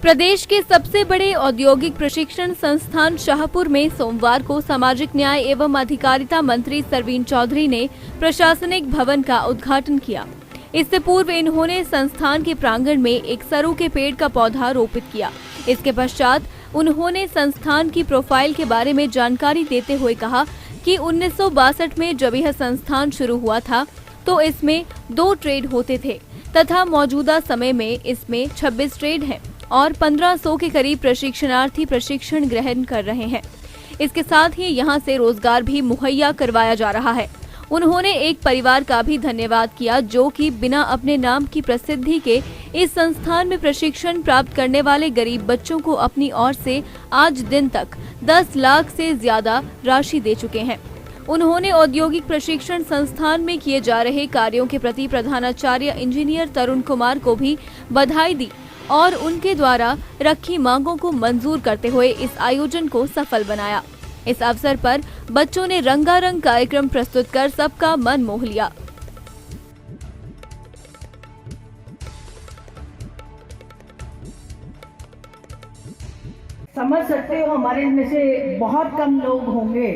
प्रदेश के सबसे बड़े औद्योगिक प्रशिक्षण संस्थान शाहपुर में सोमवार को सामाजिक न्याय एवं अधिकारिता मंत्री सरवीन चौधरी ने प्रशासनिक भवन का उद्घाटन किया। इससे पूर्व इन्होंने संस्थान के प्रांगण में एक सरू के पेड़ का पौधा रोपित किया। इसके पश्चात उन्होंने संस्थान की प्रोफाइल के बारे में जानकारी देते हुए कहा कि 1962 में जब यह संस्थान शुरू हुआ था तो इसमें 2 ट्रेड होते थे तथा मौजूदा समय में इसमें 26 ट्रेड हैं और 1500 के करीब प्रशिक्षणार्थी प्रशिक्षण ग्रहण कर रहे हैं। इसके साथ ही यहां से रोजगार भी मुहैया करवाया जा रहा है। उन्होंने एक परिवार का भी धन्यवाद किया जो कि बिना अपने नाम की प्रसिद्धि के इस संस्थान में प्रशिक्षण प्राप्त करने वाले गरीब बच्चों को अपनी ओर से आज दिन तक 10 लाख से ज्यादा राशि दे चुके हैं। उन्होंने औद्योगिक प्रशिक्षण संस्थान में किए जा रहे कार्यों के प्रति प्रधानाचार्य इंजीनियर तरुण कुमार को भी बधाई दी और उनके द्वारा रखी मांगों को मंजूर करते हुए इस आयोजन को सफल बनाया। इस अवसर पर बच्चों ने रंगारंग कार्यक्रम प्रस्तुत कर सबका मन मोह लिया। समझ सकते हो, हमारे में से बहुत कम लोग होंगे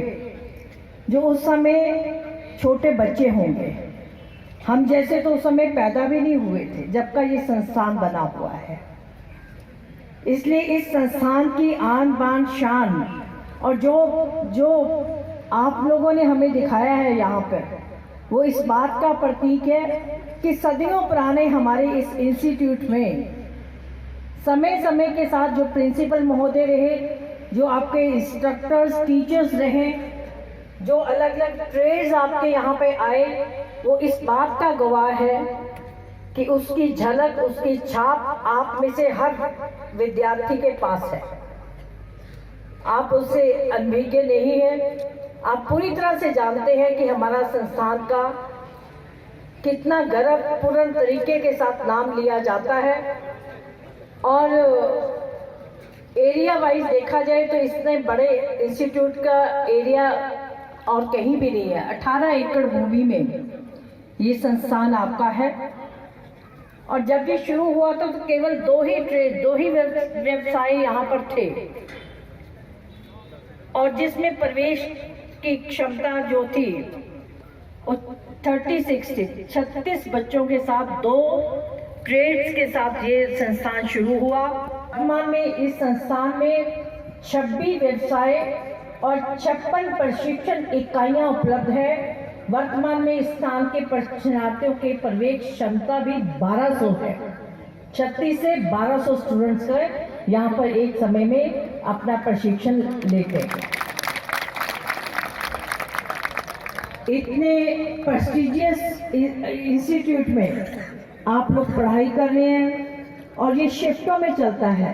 जो उस समय छोटे बच्चे होंगे। हम जैसे तो उस समय पैदा भी नहीं हुए थे जब का ये संस्थान बना हुआ है। इसलिए इस संस्थान की आन बान शान और जो आप लोगों ने हमें दिखाया है यहाँ पर, वो इस बात का प्रतीक है कि सदियों पुराने हमारे इस इंस्टीट्यूट में समय समय के साथ जो प्रिंसिपल महोदय रहे, जो आपके इंस्ट्रक्टर्स टीचर्स रहे, जो अलग अलग ट्रेड्स आपके यहाँ पे आए, वो इस बात का गवाह है कि उसकी झलक, उसकी छाप आप में से हर विद्यार्थी के पास है। आप उससे अनभिज्ञ नहीं हैं। आप पूरी तरह से जानते हैं कि हमारा संस्थान का कितना गर्वपूर्ण तरीके के साथ नाम लिया जाता है। और एरिया वाइज देखा जाए तो इतने बड़े इंस्टीट्यूट का एरिया और कहीं भी नहीं है। 18 एकड़ भूमि में ये संस्थान आपका है। और जब ये शुरू हुआ था तो केवल 2 ही व्यवसाय यहाँ पर थे और जिसमें प्रवेश की क्षमता जो थी वो 36 बच्चों के साथ 2 ट्रेड्स के साथ ये संस्थान शुरू हुआ। वर्तमान में इस संस्थान में 26 व्यवसाय और 56 प्रशिक्षण इकाइयां उपलब्ध है। वर्तमान में इस स्थान के प्रशिक्षणार्थियों के प्रवेश क्षमता भी 1200 है। 36 से 1200 स्टूडेंट्स का यहाँ पर एक समय में अपना प्रशिक्षण लेते हैं। इतने प्रेस्टिजियस इंस्टीट्यूट में आप लोग पढ़ाई कर रहे हैं और ये शिफ्टों में चलता है,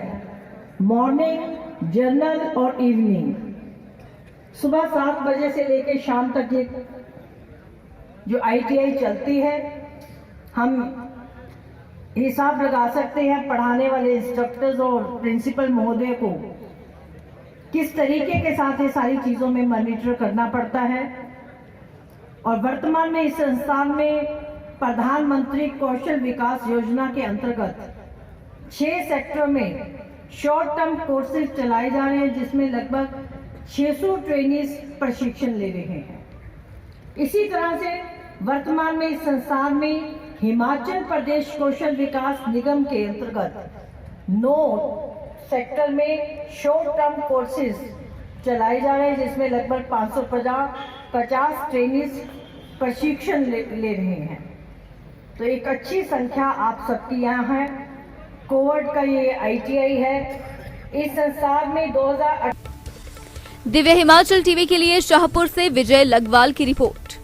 मॉर्निंग, जनरल और इवनिंग। सुबह 7 बजे से लेकर शाम तक ये जो ITI चलती है। हम हिसाब लगा सकते हैं पढ़ाने वाले इंस्ट्रक्टर्स और प्रिंसिपल महोदय को किस तरीके के साथ ये सारी चीज़ों में मॉनिटर करना पड़ता है। और वर्तमान में इस संस्थान में प्रधानमंत्री कौशल विकास योजना के अंतर्गत 6 सेक्टर में शॉर्ट टर्म कोर्सेज चलाए जा रहे हैं जिसमें लगभग 600 ट्रेनीज प्रशिक्षण ले रहे हैं। इसी तरह से वर्तमान में इस संस्थान में हिमाचल प्रदेश कौशल विकास निगम के अंतर्गत 9 सेक्टर में शॉर्ट टर्म कोर्सेज चलाए जा रहे हैं जिसमें लगभग 550 ट्रेनीज प्रशिक्षण ले रहे हैं। तो एक अच्छी संख्या आप सबकी यहाँ है। कोवर्ट का ये ITI है। इस संस्थान में 2008 दिव्य हिमाचल टीवी के लिए शाहपुर से विजय लगवाल की रिपोर्ट।